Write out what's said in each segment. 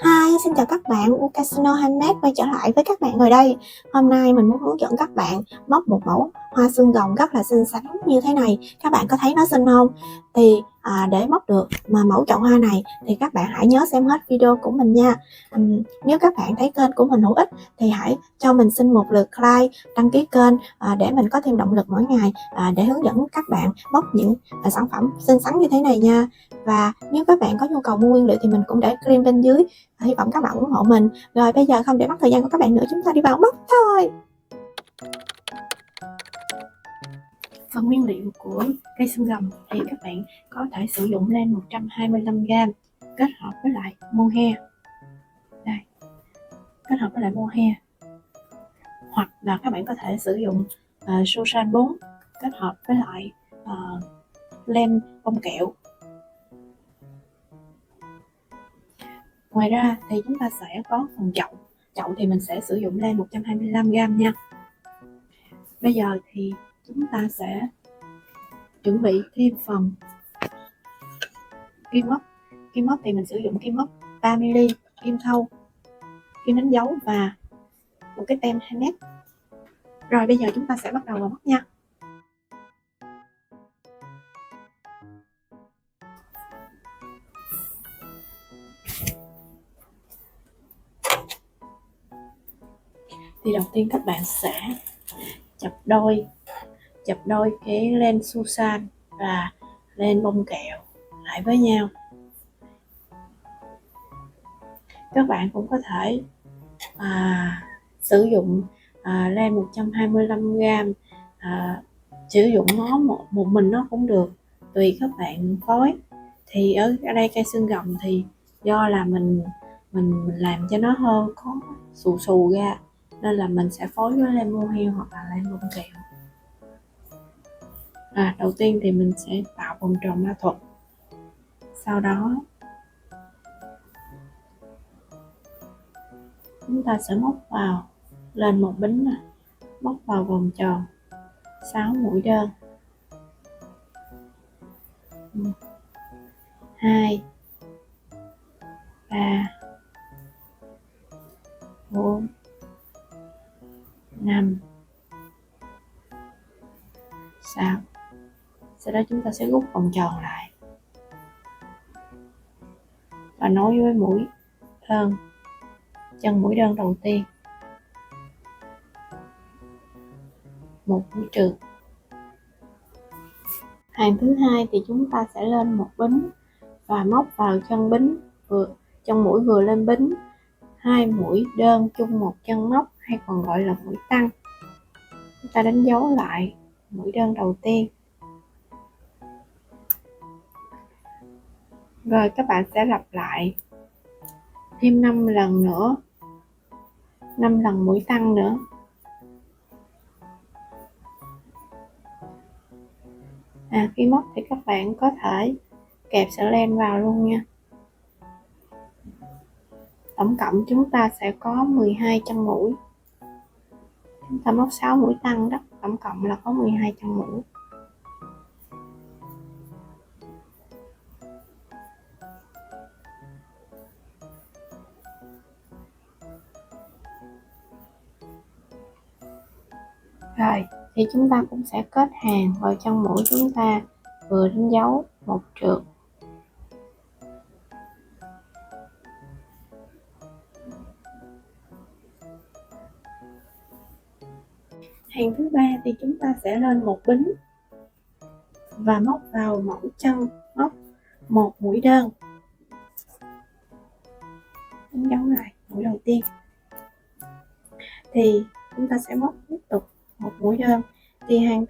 Hi, xin chào các bạn, Casino Handmade quay trở lại với các bạn rồi đây. Hôm nay mình muốn hướng dẫn các bạn móc một mẫu hoa xương rồng rất là xinh xắn như thế này. Các bạn có thấy nó xinh không? Thì để móc được mẫu chậu hoa này thì các bạn hãy nhớ xem hết video của mình nha. Nếu các bạn thấy kênh của mình hữu ích thì hãy cho mình xin một lượt like, đăng ký kênh để mình có thêm động lực mỗi ngày để hướng dẫn các bạn móc những sản phẩm xinh xắn như thế này nha. Và nếu các bạn có nhu cầu mua nguyên liệu thì mình cũng để link bên dưới. Hy vọng các bạn ủng hộ mình. Rồi bây giờ không để mất thời gian của các bạn nữa, chúng ta đi vào móc thôi. Phần nguyên liệu của cây xương rồng thì các bạn có thể sử dụng lên 125g kết hợp với lại mohair. Đây, kết hợp với lại mohair. Hoặc là các bạn có thể sử dụng Susan 4 kết hợp với lại len bông kẹo. Ngoài ra thì chúng ta sẽ có phần chậu. Chậu thì mình sẽ sử dụng lên 125g nha. Bây giờ thì chúng ta sẽ chuẩn bị thêm phần kim móc. Kim móc thì mình sử dụng kim móc 3mm, kim thau, kim đánh dấu và một cái tem handmade. Rồi bây giờ chúng ta sẽ bắt đầu vào móc nha. Thì đầu tiên các bạn sẽ chập đôi cái len Susan và len bông kẹo lại với nhau. Các bạn cũng có thể sử dụng len 125g, sử dụng nó một mình nó cũng được, tùy các bạn phối. Thì ở đây cây xương rồng thì do là mình làm cho nó hơi có xù xù ra nên là mình sẽ phối với len mohair hoặc là len bông kẹo. Đầu tiên thì mình sẽ tạo vòng tròn ma thuật, sau đó chúng ta sẽ móc vào lên một bính này, móc vào vòng tròn 6 mũi đơn. 2 3 4 5 6. Sau đó chúng ta sẽ rút vòng tròn lại và nối với mũi đơn, chân mũi đơn đầu tiên, một mũi trượt. Hàng thứ hai thì chúng ta sẽ lên một bính và móc vào chân bính chân mũi vừa lên bính 2 mũi đơn chung một chân móc, hay còn gọi là mũi tăng. Chúng ta đánh dấu lại mũi đơn đầu tiên. Rồi các bạn sẽ lặp lại thêm 5 lần nữa, 5 lần mũi tăng nữa. Khi móc thì các bạn có thể kẹp sợi len vào luôn nha. Tổng cộng chúng ta sẽ có 12 chân mũi. Chúng ta móc 6 mũi tăng đó, tổng cộng là có 12 chân mũi. Rồi thì chúng ta cũng sẽ kết hàng vào chân mũi chúng ta vừa đánh dấu một trượt. Hàng thứ ba thì chúng ta sẽ lên một bính và móc vào mẫu chân, móc một mũi đơn, đánh dấu lại mũi đầu tiên. Thì chúng ta sẽ móc tiếp tục một mũi đơn. Thì hàng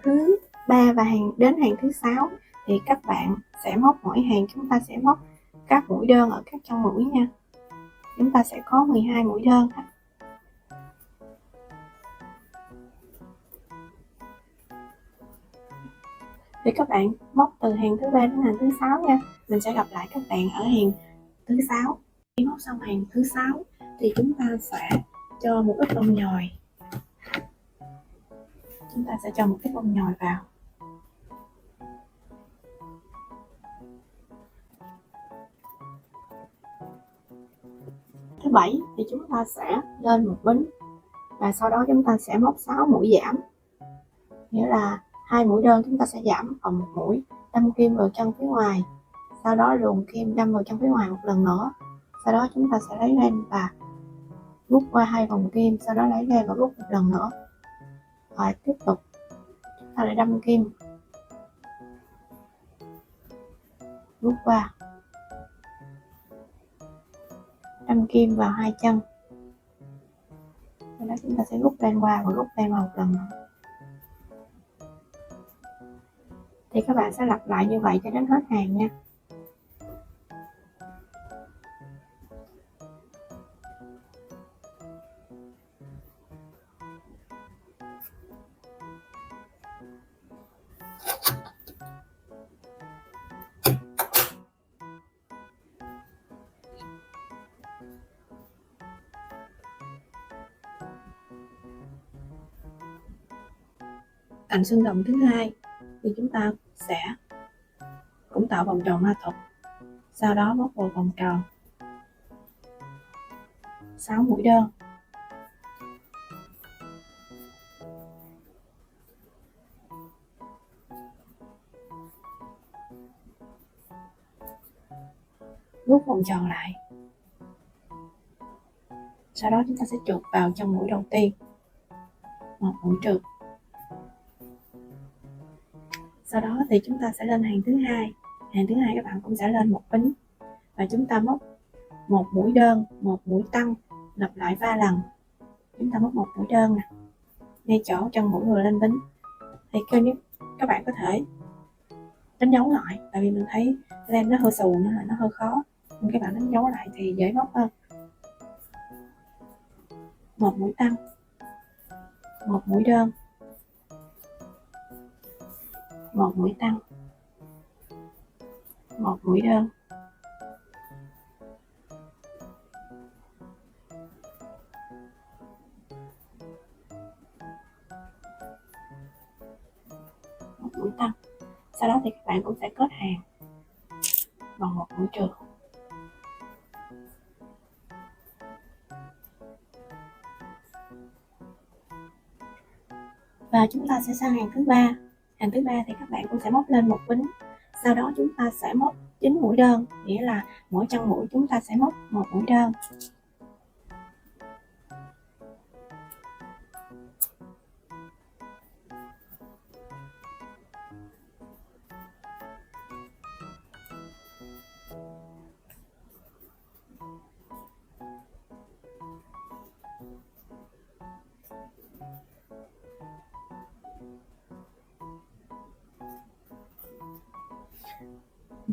thứ 3 và đến hàng thứ 6 thì các bạn sẽ móc mỗi hàng chúng ta sẽ móc các mũi đơn ở các chân mũi nha. Chúng ta sẽ có 12 mũi đơn. Thì các bạn móc từ hàng thứ 3 đến hàng thứ 6 nha. Mình sẽ gặp lại các bạn ở hàng thứ 6. Khi móc xong hàng thứ 6 thì chúng ta sẽ cho một ít bông nhòi. Chúng ta sẽ cho một ít bông nhòi vào. thứ 7 thì chúng ta sẽ lên một bính và sau đó chúng ta sẽ móc 6 mũi giảm, nghĩa là 2 mũi đơn chúng ta sẽ giảm còn 1 mũi, đâm kim vào chân phía ngoài, sau đó luồn kim đâm vào chân phía ngoài một lần nữa, sau đó chúng ta sẽ lấy len và rút qua 2 vòng kim, sau đó lấy len và rút một lần nữa, và tiếp tục chúng ta lại đâm kim, rút qua, đâm kim vào 2 chân, sau đó chúng ta sẽ rút len qua và rút len vào một lần nữa. Thì các bạn sẽ lặp lại như vậy cho đến hết hàng nha. Cạnh xương rồng thứ hai thì chúng ta sẽ cũng tạo vòng tròn ma thuật, sau đó móc vào vòng tròn 6 mũi đơn, rút vòng tròn lại, sau đó chúng ta sẽ trượt vào trong mũi đầu tiên một mũi trượt. Sau đó thì chúng ta sẽ lên hàng thứ hai. Hàng thứ hai các bạn cũng sẽ lên một bính và chúng ta móc một mũi đơn, một mũi tăng, lặp lại 3 lần. Chúng ta móc một mũi đơn nè, ngay chỗ chân mũi vừa lên bính. Thì các bạn có thể đánh dấu lại, tại vì mình thấy len nó hơi xù nữa là nó hơi khó, nên các bạn đánh dấu lại thì dễ móc hơn. Một mũi tăng, một mũi đơn, một mũi tăng, một mũi đơn, một mũi tăng. Sau đó thì các bạn cũng sẽ kết hàng bằng một mũi trượt. Và chúng ta sẽ sang hàng thứ ba. Hàng thứ ba thì các bạn cũng sẽ móc lên một bính, sau đó chúng ta sẽ móc 9 mũi đơn, nghĩa là mỗi chân mũi chúng ta sẽ móc một mũi đơn.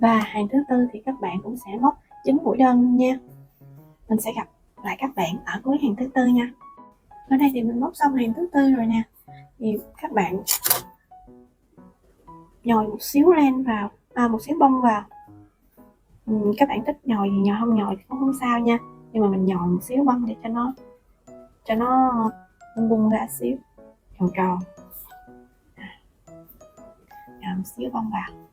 Và hàng thứ tư thì các bạn cũng sẽ móc 9 mũi đơn nha. Mình sẽ gặp lại các bạn ở cuối hàng thứ tư nha. Ở đây thì mình móc xong hàng thứ tư rồi nè. Thì các bạn nhồi một xíu len vào, một xíu bông vào. Các bạn thích nhồi gì nhồi, không nhồi thì cũng không sao nha. Nhưng mà mình nhồi một xíu bông để cho nó bung bung ra xíu, tròn tròn. Nhồi một xíu bông vào.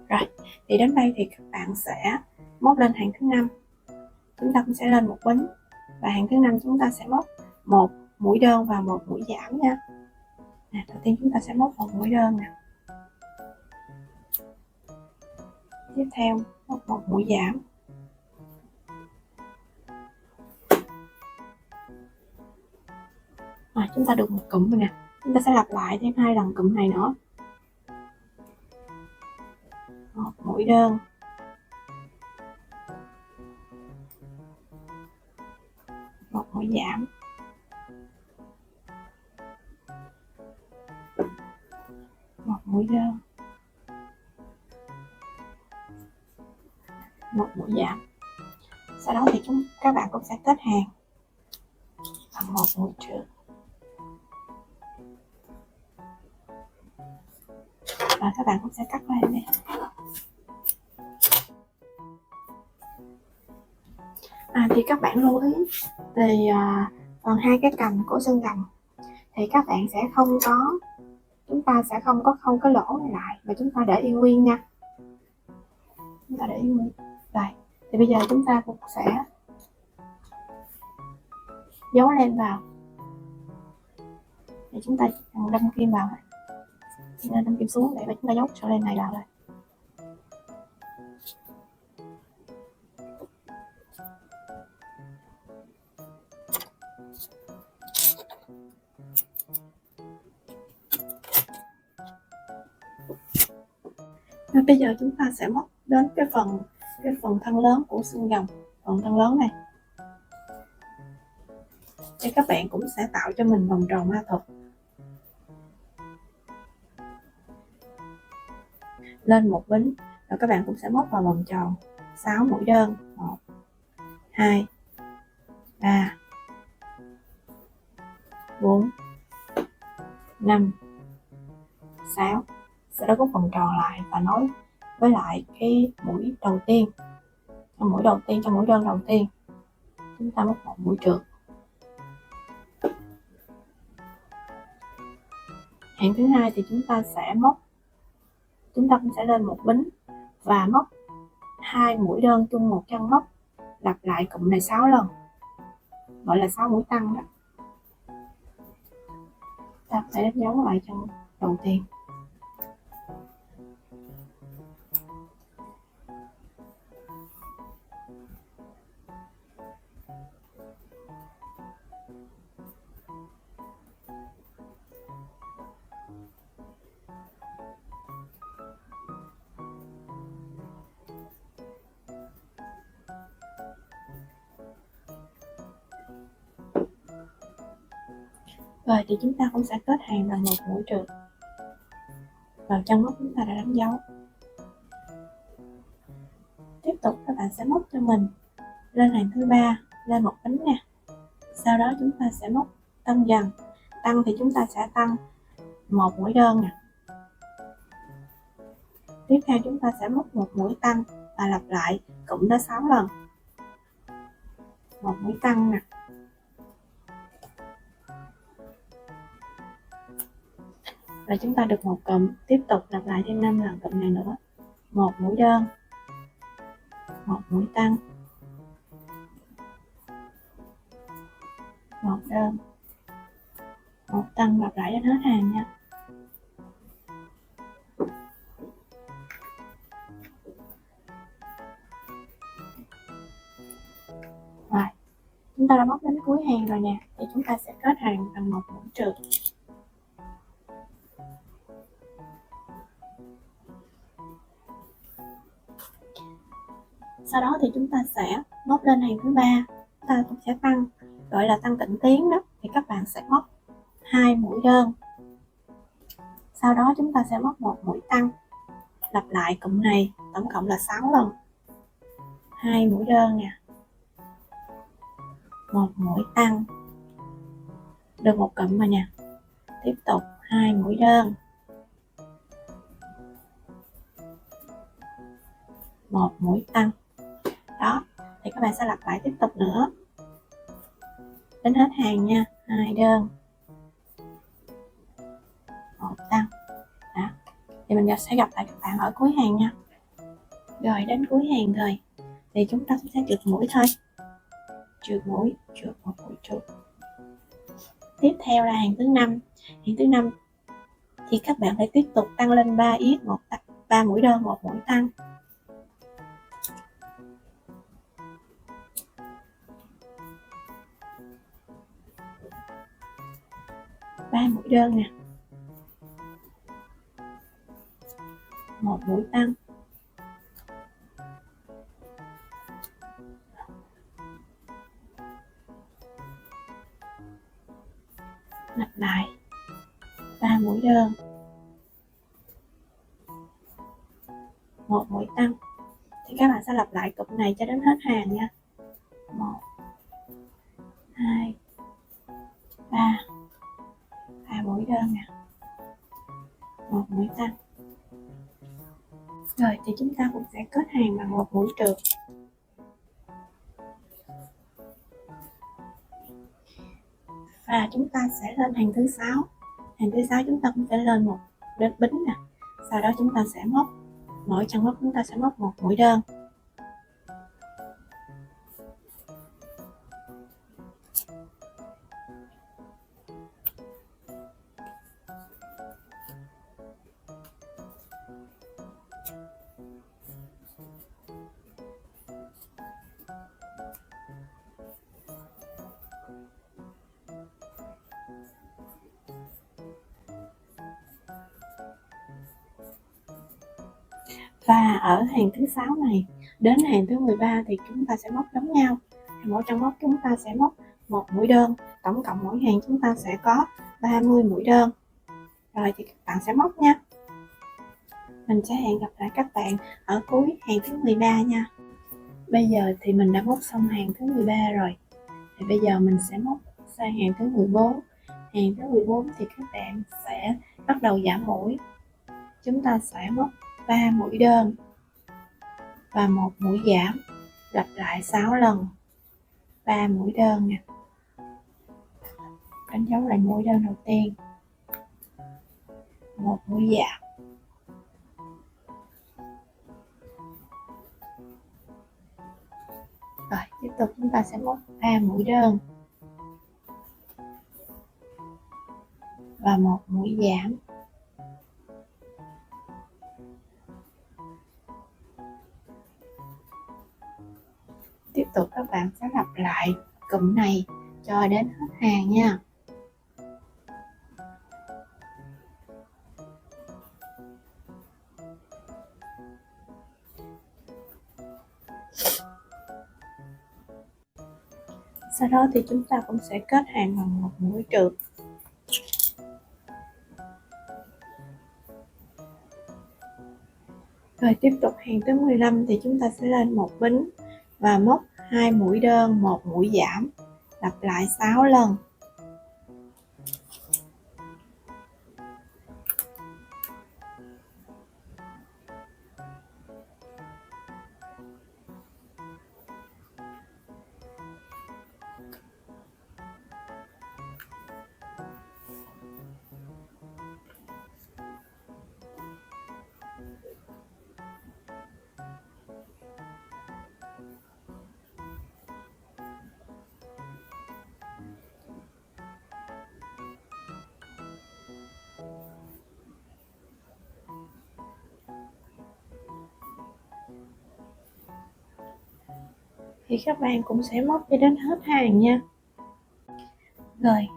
Rồi, thì đến đây thì các bạn sẽ móc lên hàng thứ 5. Chúng ta cũng sẽ lên một bính và hàng thứ 5 chúng ta sẽ móc một mũi đơn và một mũi giảm nha. Đầu tiên chúng ta sẽ móc một mũi đơn nè. Tiếp theo móc một mũi giảm. Chúng ta được một cụm rồi nè. Chúng ta sẽ lặp lại thêm 2 lần cụm này nữa. Một mũi đơn, một mũi giảm, một mũi đơn, một mũi giảm. Sau đó thì các bạn cũng sẽ kết hàng bằng một mũi trượt. Và các bạn cũng sẽ cắt lên đây. Thì các bạn lưu ý thì còn 2 cái cành của xương rồng thì các bạn sẽ chúng ta sẽ không có khâu cái lỗ này lại, và chúng ta để yên nguyên nha. chúng ta để nguyên rồi. Thì bây giờ chúng ta cũng sẽ giấu len vào, thì chúng ta đâm kim vào, nên đâm kim xuống để mà chúng ta giấu sợi len này vào rồi. Và bây giờ chúng ta sẽ móc đến cái phần thân lớn của xương rồng, phần thân lớn này. Thì các bạn cũng sẽ tạo cho mình vòng tròn ma thuật. Lên một bính, rồi các bạn cũng sẽ móc vào vòng tròn 6 mũi đơn. 1 2 3 4 5 6. Sau đó có vòng tròn lại và nối với lại cái mũi đầu tiên. Trong mũi đơn đầu tiên chúng ta móc một mũi trượt. Hàng thứ hai thì chúng ta cũng sẽ lên một bính và móc 2 mũi đơn chung một chân móc, lặp lại cụm này 6 lần, gọi là 6 mũi tăng đó. Ta sẽ đánh dấu lại chân đầu tiên. Rồi thì chúng ta cũng sẽ kết hàng bằng một mũi trượt vào chân móc chúng ta đã đánh dấu. Tiếp tục các bạn sẽ móc cho mình lên hàng thứ ba, lên một bính nè. Sau đó chúng ta sẽ móc tăng dần. Tăng thì chúng ta sẽ tăng một mũi đơn nè. Tiếp theo chúng ta sẽ móc một mũi tăng và lặp lại cụm đó 6 lần. Một mũi tăng nè. Rồi chúng ta được một cụm, tiếp tục lặp lại thêm 5 lần cụm này nữa. Một mũi đơn, một mũi tăng, một đơn, một tăng, lặp lại đến hết hàng nha. Rồi, chúng ta đã móc đến cuối hàng rồi nè, thì chúng ta sẽ kết hàng bằng một mũi trượt. Sau đó thì chúng ta sẽ móc lên hàng thứ ba, chúng ta cũng sẽ tăng, gọi là tăng tĩnh tiến đó, thì các bạn sẽ móc 2 mũi đơn. Sau đó chúng ta sẽ móc một mũi tăng, lặp lại cụm này tổng cộng là 6 lần. 2 mũi đơn nè, một mũi tăng, được một cụm mà nè. Tiếp tục 2 mũi đơn, một mũi tăng. Đó, thì các bạn sẽ lặp lại tiếp tục nữa đến hết hàng nha. 2 đơn, một tăng. Đó, thì mình sẽ gặp lại các bạn ở cuối hàng nha. Rồi đến cuối hàng rồi thì chúng ta cũng sẽ trượt mũi thôi, trượt mũi, trượt một mũi trượt. Tiếp theo là hàng thứ 5. Hàng thứ 5 thì các bạn phải tiếp tục tăng lên 3 yết, 3 mũi đơn, một mũi tăng. Ba mũi đơn nè, một mũi tăng, lặp lại 3 mũi đơn, một mũi tăng. Thì các bạn sẽ lặp lại cụm này cho đến hết hàng nha. 1 2 3, 3 mũi đơn nè, một mũi tăng. Rồi thì chúng ta cũng sẽ kết hàng bằng một mũi trượt. Và chúng ta sẽ lên hàng thứ 6. Hàng thứ 6 chúng ta cũng sẽ lên một bính nè. Sau đó chúng ta sẽ móc Mỗi chân móc chúng ta sẽ móc một mũi đơn. Và ở hàng thứ 6 này đến hàng thứ 13 thì chúng ta sẽ móc giống nhau. Mỗi chân móc chúng ta sẽ móc một mũi đơn, tổng cộng mỗi hàng chúng ta sẽ có 30 mũi đơn. Rồi thì các bạn sẽ móc nha. Mình sẽ hẹn gặp lại các bạn ở cuối hàng thứ 13 nha. Bây giờ thì mình đã móc xong hàng thứ 13 rồi. Thì bây giờ mình sẽ móc sang hàng thứ 14. Hàng thứ 14 thì các bạn sẽ bắt đầu giảm mũi. Chúng ta sẽ móc 3 mũi đơn và một mũi giảm, lặp lại 6 lần. 3 mũi đơn nè, đánh dấu lại mũi đơn đầu tiên, một mũi giảm, rồi tiếp tục chúng ta sẽ móc 3 mũi đơn và một mũi giảm. Tiếp tục các bạn sẽ lặp lại cụm này cho đến hết hàng nha. Sau đó thì chúng ta cũng sẽ kết hàng bằng một mũi trượt. Rồi tiếp tục hàng thứ 15 thì chúng ta sẽ lên một bính và móc 2 mũi đơn, một mũi giảm, lặp lại 6 lần. Thì các bạn cũng sẽ móc cho đến hết hàng nha. Rồi,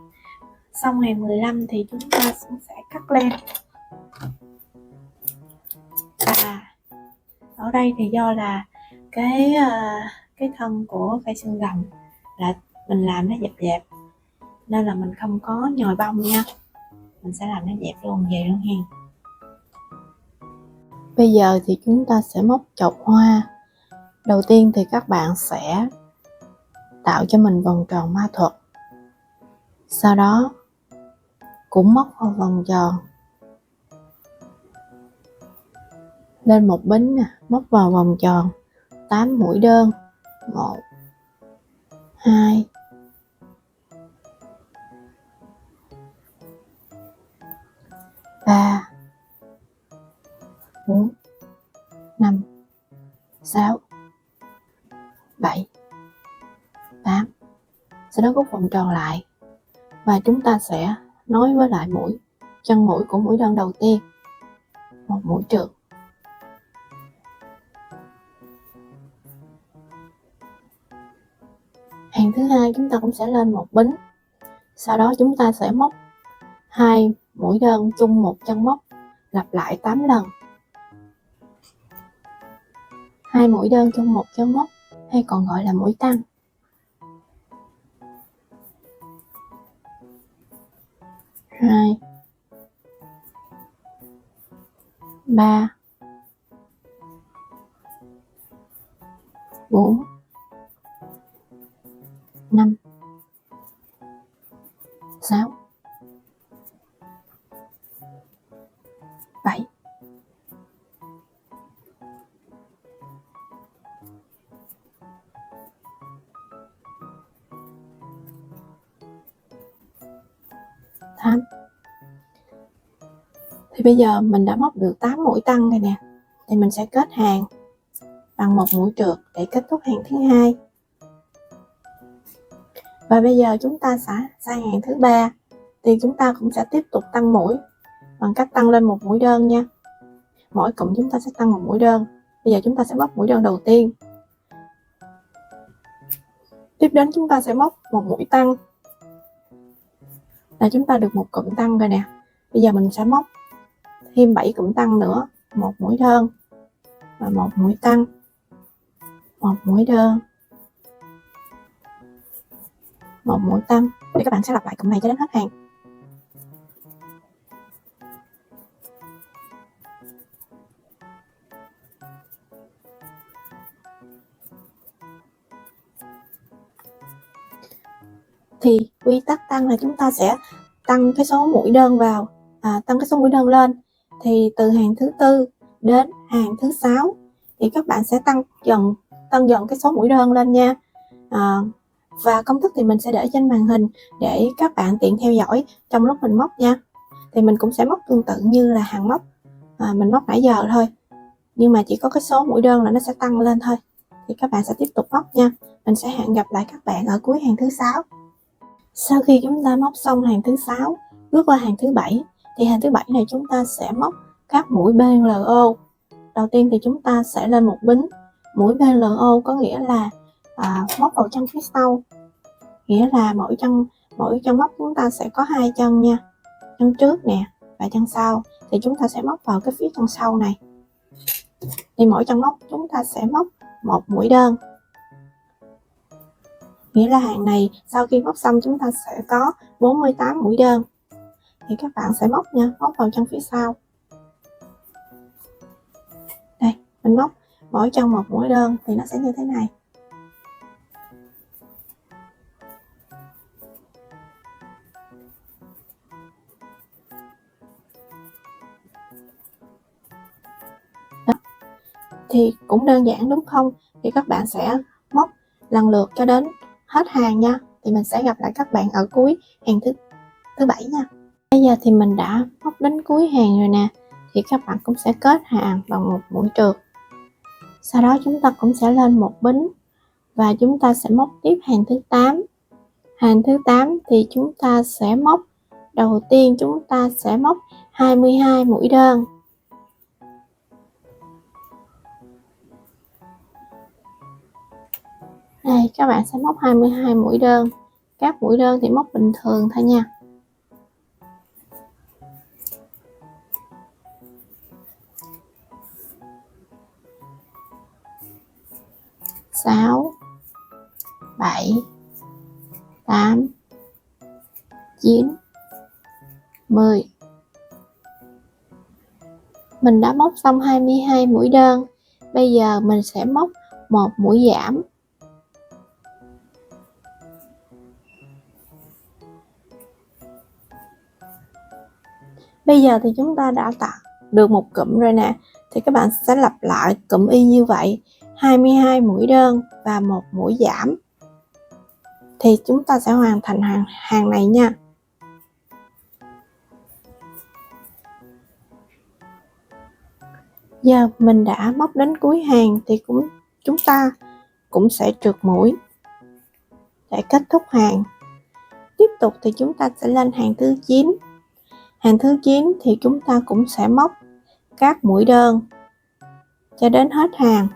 xong hàng 15 thì chúng ta cũng sẽ cắt len. Và ở đây thì do là cái thân của cây xương rồng là mình làm nó dẹp dẹp nên là mình không có nhồi bông nha. Mình sẽ làm nó dẹp luôn vậy luôn hen. Bây giờ thì chúng ta sẽ móc chậu hoa. Đầu tiên thì các bạn sẽ tạo cho mình vòng tròn ma thuật. Sau đó cũng móc vào vòng tròn. Lên một bính nè, móc vào vòng tròn 8 mũi đơn. 1 2 3 4 5 6 7 8. Sau đó rút vòng tròn lại và chúng ta sẽ nối với lại chân mũi của mũi đơn đầu tiên, một mũi trượt. Hàng thứ hai chúng ta cũng sẽ lên một bính. Sau đó chúng ta sẽ móc 2 mũi đơn chung một chân móc, lặp lại 8 lần. 2 mũi đơn chung một chân móc hay còn gọi là mũi tăng. 2 3 4 5 6 7 8. Thì bây giờ mình đã móc được 8 mũi tăng này nè. thì mình sẽ kết hàng bằng một mũi trượt để kết thúc hàng thứ hai. Và bây giờ chúng ta sẽ sang hàng thứ ba, thì chúng ta cũng sẽ tiếp tục tăng mũi bằng cách tăng lên một mũi đơn nha. Mỗi cụm chúng ta sẽ tăng một mũi đơn. Bây giờ chúng ta sẽ móc mũi đơn đầu tiên. Tiếp đến chúng ta sẽ móc một mũi tăng. Là chúng ta được một cụm tăng rồi nè. Bây giờ mình sẽ móc thêm 7 cụm tăng nữa, một mũi đơn và một mũi tăng, một mũi đơn, một mũi tăng. Thì các bạn sẽ lặp lại cụm này cho đến hết hàng. Thì quy tắc tăng là chúng ta sẽ tăng cái số mũi đơn vào, tăng cái số mũi đơn lên. Thì từ hàng thứ tư đến hàng thứ 6 thì các bạn sẽ tăng dần cái số mũi đơn lên nha. Và công thức thì mình sẽ để trên màn hình để các bạn tiện theo dõi trong lúc mình móc nha. Thì mình cũng sẽ móc tương tự như là hàng móc mình móc nãy giờ thôi, nhưng mà chỉ có cái số mũi đơn là nó sẽ tăng lên thôi. Thì các bạn sẽ tiếp tục móc nha. Mình sẽ hẹn gặp lại các bạn ở cuối hàng thứ 6. Sau khi chúng ta móc xong hàng thứ 6, bước qua hàng thứ 7, thì hàng thứ 7 này chúng ta sẽ móc các mũi BLO. Đầu tiên thì chúng ta sẽ lên một bính. Mũi BLO có nghĩa là móc vào chân phía sau, nghĩa là mỗi chân móc chúng ta sẽ có 2 chân nha, chân trước nè và chân sau. Thì chúng ta sẽ móc vào cái phía chân sau này. Thì mỗi chân móc chúng ta sẽ móc một mũi đơn, nghĩa là hàng này sau khi móc xong chúng ta sẽ có 48 mũi đơn. Thì các bạn sẽ móc nha, móc vào chân phía sau. Đây, mình móc mỗi chân một mũi đơn thì nó sẽ như thế này. Đó. Thì cũng đơn giản đúng không? Thì các bạn sẽ móc lần lượt cho đến hết hàng nha. Thì mình sẽ gặp lại các bạn ở cuối hàng thứ 7 nha. Bây giờ thì mình đã móc đến cuối hàng rồi nè. Thì các bạn cũng sẽ kết hàng bằng một mũi trượt. Sau đó chúng ta cũng sẽ lên một bính và chúng ta sẽ móc tiếp hàng thứ 8. Hàng thứ 8 thì chúng ta sẽ móc, đầu tiên chúng ta sẽ móc 22 mũi đơn. Đây, các bạn sẽ móc 22 mũi đơn. Các mũi đơn thì móc bình thường thôi nha. Sáu, 7, 8, 9, 10. Mình đã móc xong 22 mũi đơn. Bây giờ mình sẽ móc một mũi giảm. Bây giờ thì chúng ta đã tạo được một cụm rồi nè. Thì các bạn sẽ lặp lại cụm y như vậy, 22 mũi đơn và một mũi giảm. Thì chúng ta sẽ hoàn thành hàng này nha. Giờ mình đã móc đến cuối hàng thì chúng ta cũng sẽ trượt mũi để kết thúc hàng. Tiếp tục thì chúng ta sẽ lên hàng thứ 9. Hàng thứ 9 thì chúng ta cũng sẽ móc các mũi đơn cho đến hết hàng.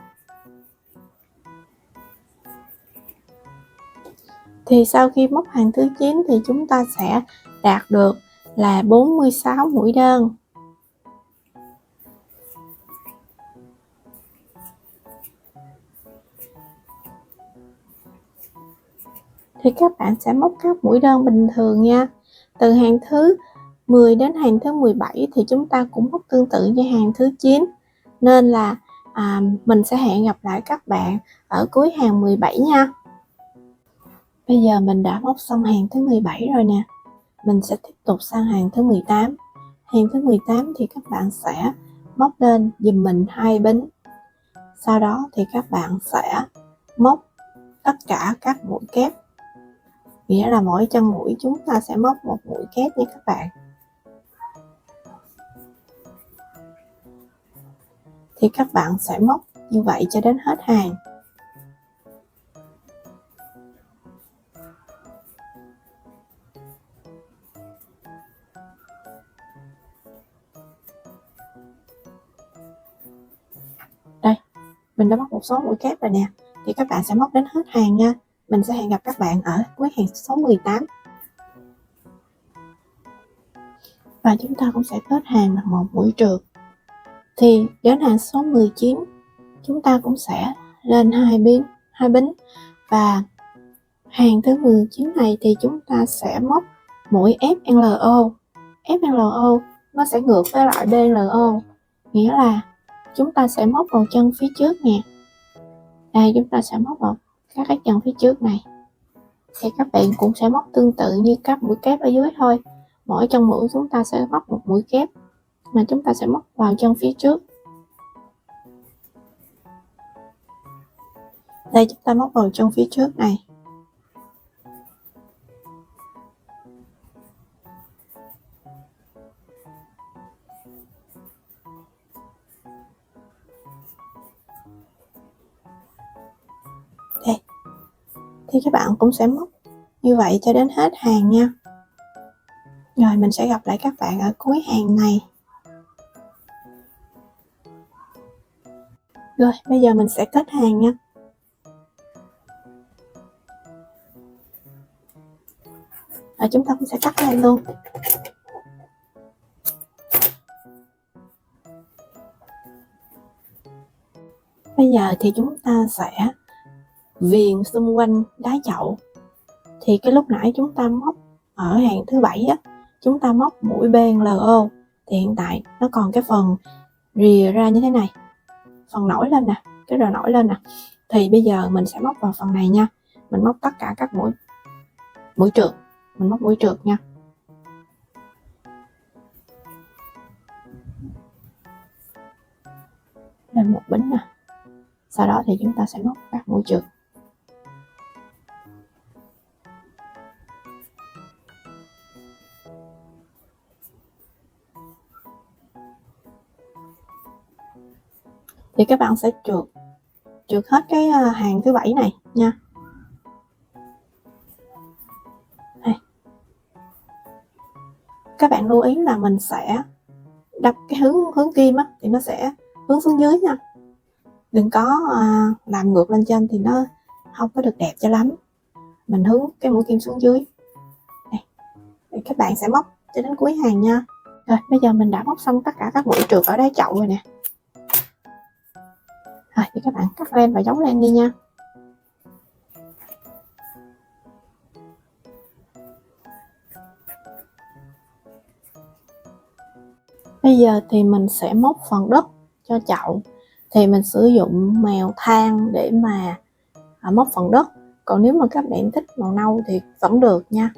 Thì sau khi móc hàng thứ 9 thì chúng ta sẽ đạt được là 46 mũi đơn. Thì các bạn sẽ móc các mũi đơn bình thường nha. Từ hàng thứ 10 đến hàng thứ 17 thì chúng ta cũng móc tương tự như hàng thứ 9. Nên là mình sẽ hẹn gặp lại các bạn ở cuối hàng 17 nha. Bây giờ mình đã móc xong hàng thứ 17 rồi nè. Mình sẽ tiếp tục sang hàng thứ 18. Hàng thứ 18 thì các bạn sẽ móc lên giùm mình 2 bính. Sau đó thì các bạn sẽ móc tất cả các mũi kép. Nghĩa là mỗi chân mũi chúng ta sẽ móc một mũi kép nha các bạn. thì các bạn sẽ móc như vậy cho đến hết hàng. Đây, mình đã móc một số mũi kép rồi nè, thì các bạn sẽ móc đến hết hàng nha. Mình sẽ hẹn gặp các bạn ở cuối hàng số 18. Và chúng ta cũng sẽ kết hàng bằng một mũi trượt. Thì đến hàng số 19 chúng ta cũng sẽ lên hai bính, và hàng thứ 19 này thì chúng ta sẽ móc mũi FLO. FLO nó sẽ ngược với lại BLO, nghĩa là chúng ta sẽ móc vào chân phía trước nè. Đây, chúng ta sẽ móc vào các cái chân phía trước này. Thì các bạn cũng sẽ móc tương tự như các mũi kép ở dưới thôi. Mỗi chân mũi chúng ta sẽ móc một mũi kép mà chúng ta sẽ móc vào chân phía trước. Đây, chúng ta móc vào chân phía trước này. Đây, thì các bạn cũng sẽ móc như vậy cho đến hết hàng nha. Rồi mình sẽ gặp lại các bạn ở cuối hàng này. Rồi bây giờ mình sẽ kết hàng nha. Và chúng ta cũng sẽ cắt lên luôn. Bây giờ thì chúng ta sẽ viền xung quanh đáy chậu. Thì cái lúc nãy chúng ta móc ở hàng thứ 7 á, chúng ta móc mũi BLO, thì hiện tại nó còn cái phần rìa ra như thế này, phần nổi lên nè, cái rờ nổi lên nè. Thì bây giờ mình sẽ móc vào phần này nha. Mình móc tất cả các mũi trượt, mình móc mũi trượt nha. Lên một bính nè. Sau đó thì chúng ta sẽ móc các mũi trượt. Thì các bạn sẽ trượt hết cái hàng thứ 7 này nha. Đây. Các bạn lưu ý là mình sẽ đập cái hướng kim á, thì nó sẽ hướng xuống dưới nha. Đừng có làm ngược lên trên thì nó không có được đẹp cho lắm. Mình hướng cái mũi kim xuống dưới. Đây. Thì các bạn sẽ móc cho đến cuối hàng nha. Rồi bây giờ mình đã móc xong tất cả các mũi trượt ở đáy chậu rồi nè. Rồi thì các bạn cắt len và giấu len đi nha. Bây giờ thì mình sẽ móc phần đất cho chậu. Thì mình sử dụng mèo than để mà móc phần đất. Còn nếu mà các bạn thích màu nâu thì vẫn được nha.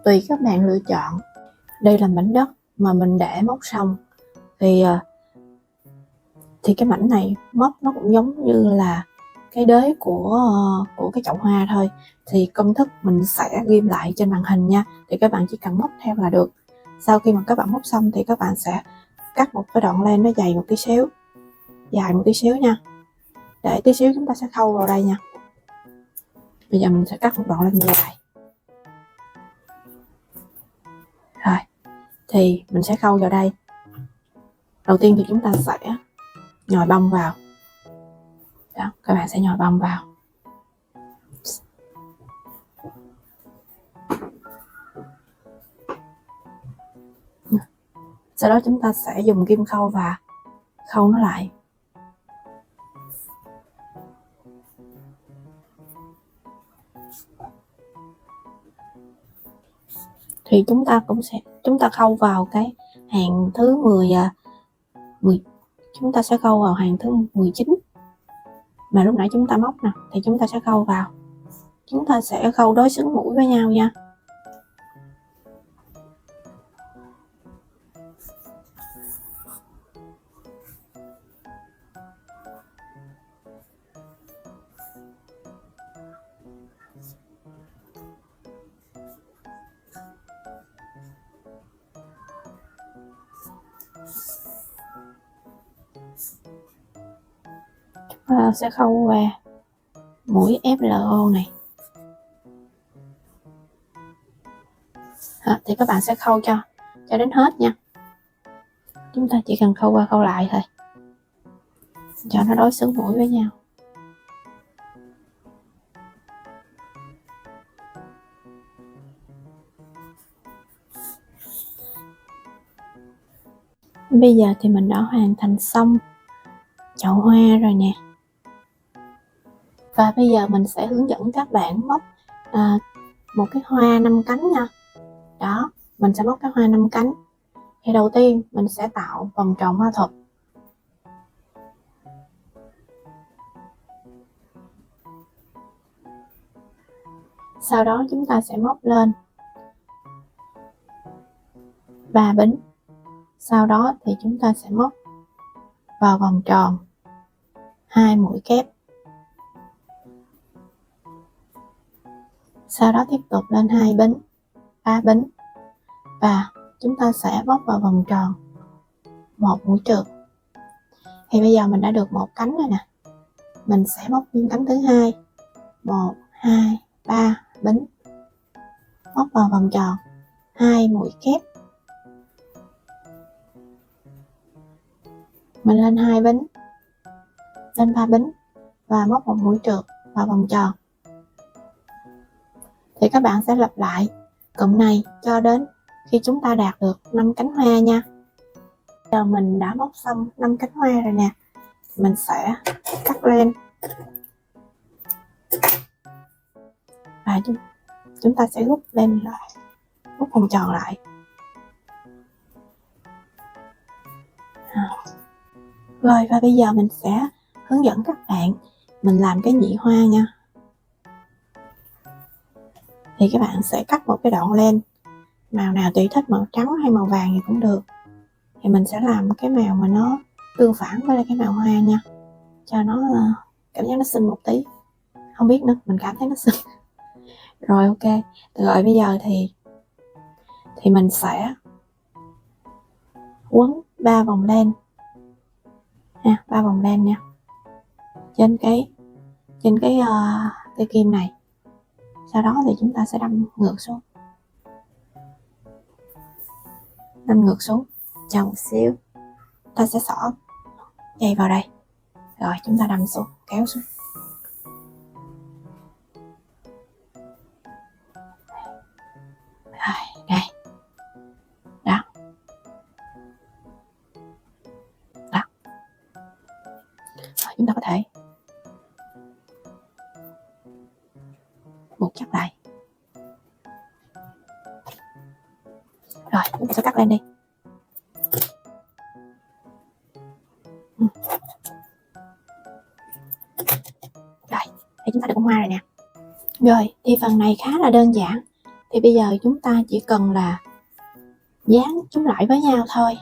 Tùy các bạn lựa chọn. Đây là mảnh đất mà mình đã móc xong. Thì cái mảnh này móc nó cũng giống như là cái đế của cái chậu hoa thôi. Thì công thức mình sẽ ghim lại trên màn hình nha. Thì các bạn chỉ cần móc theo là được. Sau khi mà các bạn móc xong thì các bạn sẽ cắt một cái đoạn len nó dày một tí xíu, dài một tí xíu nha. Để tí xíu chúng ta sẽ khâu vào đây nha. Bây giờ mình sẽ cắt một đoạn len dài. Rồi, thì mình sẽ khâu vào đây. Đầu tiên thì chúng ta sẽ nhồi bông vào. Đó, các bạn sẽ nhồi bông vào. Sau đó chúng ta sẽ dùng kim khâu và khâu nó lại. Thì chúng ta khâu vào cái hàng thứ 10, chúng ta sẽ khâu vào hàng thứ 19 mà lúc nãy chúng ta móc nè, thì chúng ta sẽ khâu vào. Chúng ta sẽ khâu đối xứng mũi với nhau nha. sẽ khâu qua mũi FLO này. Thì các bạn sẽ khâu cho đến hết nha. Chúng ta chỉ cần khâu qua khâu lại thôi cho nó đối xứng mũi với nhau. Bây giờ thì mình đã hoàn thành xong chậu hoa rồi nè. Và bây giờ mình sẽ hướng dẫn các bạn móc một cái hoa 5 cánh nha. Đó, mình sẽ móc cái hoa 5 cánh. Thì đầu tiên mình sẽ tạo vòng tròn hoa thuật. Sau đó chúng ta sẽ móc lên 3 bính. Sau đó thì chúng ta sẽ móc vào vòng tròn 2 mũi kép. Sau đó tiếp tục lên 2 bính, 3 bính và chúng ta sẽ móc vào vòng tròn 1 mũi trượt. Thì bây giờ mình đã được một cánh rồi nè. Mình sẽ móc viên cánh thứ hai. 1, 2, 3 bính. Móc vào vòng tròn 2 mũi kép. Mình lên 2 bính, lên 3 bính và móc một mũi trượt vào vòng tròn. Thì các bạn sẽ lặp lại cụm này cho đến khi chúng ta đạt được 5 cánh hoa nha. Giờ mình đã móc xong 5 cánh hoa rồi nè. Mình sẽ cắt lên và chúng ta sẽ rút lên lại, rút vòng tròn lại. Rồi và bây giờ mình sẽ hướng dẫn các bạn mình làm cái nhị hoa nha. Thì các bạn sẽ cắt một cái đoạn len màu nào tùy thích, màu trắng hay màu vàng thì cũng được. Thì mình sẽ làm cái màu mà nó tương phản với lại cái màu hoa nha, cho nó cảm giác nó xinh một tí. Không biết nữa, mình cảm thấy nó xinh. Rồi ok, rồi bây giờ thì mình sẽ quấn 3 vòng len ha, 3 vòng len nha, trên cái dây kim này. Sau đó thì chúng ta sẽ đâm ngược xuống, chờ một xíu, ta sẽ xỏ dây vào đây, rồi chúng ta đâm xuống, kéo xuống. Rồi, đây, đó, rồi, chúng ta có thể buộc chặt lại. Rồi chúng ta sẽ cắt lên đi. Rồi, thì chúng ta được bông hoa rồi nè. Rồi, thì phần này khá là đơn giản. Thì bây giờ chúng ta chỉ cần là dán chúng lại với nhau thôi.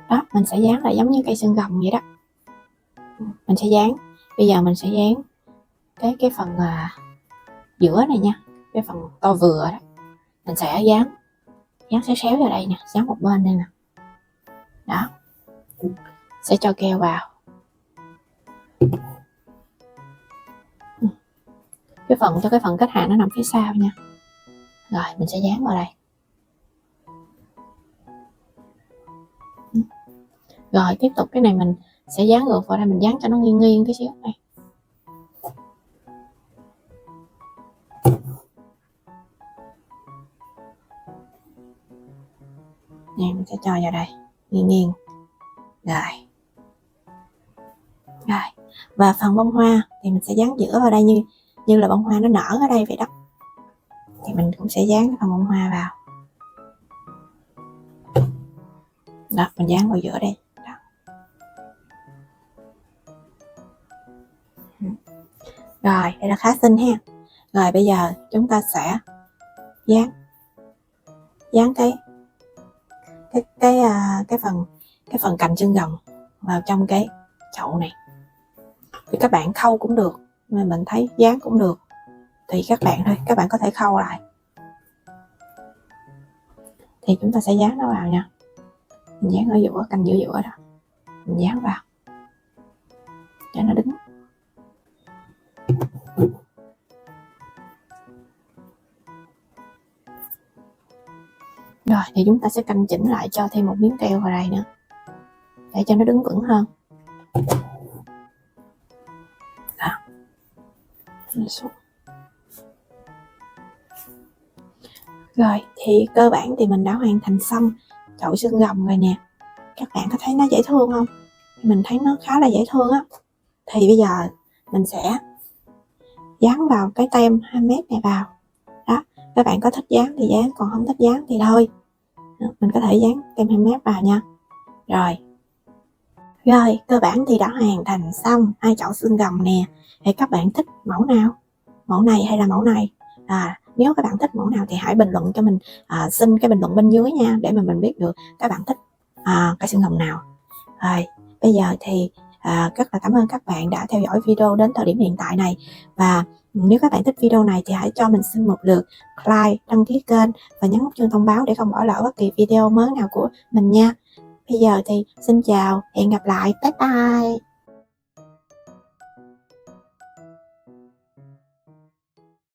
Đó, mình sẽ dán lại giống như cây xương rồng vậy đó. Mình sẽ dán, bây giờ mình sẽ dán cái phần giữa này nha, cái phần to vừa đó. Mình sẽ dán xéo vào đây nè, dán một bên đây nè. Đó, sẽ cho keo vào. Cái phần kết hạ nó nằm phía sau nha. Rồi mình sẽ dán vào đây. Rồi tiếp tục cái này mình sẽ dán ngược vào đây, mình dán cho nó nghiêng nghiêng tí xíu này. Nè, mình sẽ cho vào đây, nghiêng nghiêng. Rồi. Và phần bông hoa thì mình sẽ dán giữa vào đây như là bông hoa nó nở ở đây vậy đó. Thì mình cũng sẽ dán cái phần bông hoa vào. Đó, mình dán vào giữa đây. Đó. Rồi, đây là khá xinh ha. Rồi bây giờ chúng ta sẽ dán cái phần cành xương rồng vào trong cái chậu này. Thì các bạn khâu cũng được, mà mình thấy dán cũng được, thì các bạn thôi, các bạn có thể khâu lại. Thì chúng ta sẽ dán nó vào nha. Mình dán ở giữa, cành giữa đó, mình dán vào cho nó đứng. Rồi thì chúng ta sẽ canh chỉnh lại cho thêm một miếng keo vào đây nữa để cho nó đứng vững hơn. Đó. Rồi thì cơ bản thì mình đã hoàn thành xong chậu xương rồng rồi nè. Các bạn có thấy nó dễ thương không? Mình thấy nó khá là dễ thương á. Thì bây giờ mình sẽ dán vào cái tem handmade này vào. Đó, các bạn có thích dán thì dán, còn không thích dán thì thôi. Mình có thể dán tem handmade vào nha. Rồi, cơ bản thì đã hoàn thành xong 2 chậu xương rồng nè. Thì các bạn thích mẫu nào? Mẫu này hay là mẫu này? Nếu các bạn thích mẫu nào thì hãy bình luận cho mình, xin cái bình luận bên dưới nha, để mà mình biết được các bạn thích cái xương rồng nào. Rồi, bây giờ thì rất là cảm ơn các bạn đã theo dõi video đến thời điểm hiện tại này. Và nếu các bạn thích video này thì hãy cho mình xin một lượt like, đăng ký kênh và nhấn nút chuông thông báo để không bỏ lỡ bất kỳ video mới nào của mình nha. Bây giờ thì xin chào, hẹn gặp lại, bye bye.